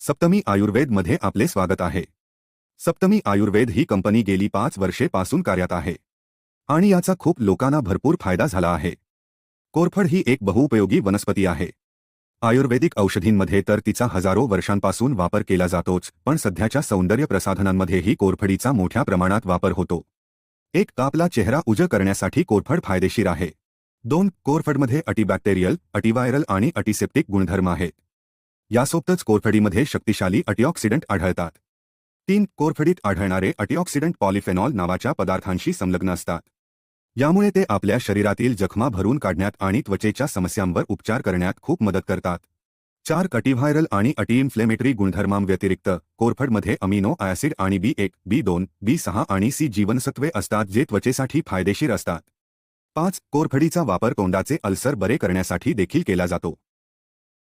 सप्तमी आयुर्वेद मध्ये आपले स्वागत आहे। सप्तमी आयुर्वेद ही कंपनी गेली 5 वर्षे पासून कार्यात आहे आणि याचा खूप लोकांना भरपूर फायदा झाला आहे। कोरफड ही एक बहुउपयोगी वनस्पती आहे। आयुर्वेदिक औषधींमध्ये तर तिचा हजारो वर्षांपासून वापर केला जातोच, पण सध्याच्या सौंदर्य प्रसाधनांमध्येही कोरफडीचा मोठ्या प्रमाणात वापर होतो। एक आपला चेहरा उजळ करण्यासाठी कोरफड फायदेशीर आहे। 2 कोरफडमध्ये अँटीबॅक्टेरियल, अँटीव्हायरल आणि अँटीसेप्टिक गुणधर्म आहेत। यासोबतच कोरफडीमध्ये शक्तिशाली अँटीऑक्सिडंट आढळतात। 3 कोरफडीत आढळणारे अँटीऑक्सिडंट पॉलिफेनॉल नावाच्या पदार्थांशी संलग्न असतात। यामुळे ते आपल्या शरीरातील जखमा भरून काढण्यात आणि त्वचेच्या समस्यांवर उपचार करण्यात खूप मदत करतात। 4 अँटीव्हायरल आणि अँटी-इन्फ्लेमेटरी गुणधर्मांव्यतिरिक्त कोरफडमध्ये अमिनो ॲसिड आणि B1, B2, B6 आणि C जीवनसत्वे असतात जे त्वचेसाठी फायदेशीर असतात। 5 कोरफडीचा वापर तोंडाचे अल्सर बरे करण्यासाठी देखील केला जातो।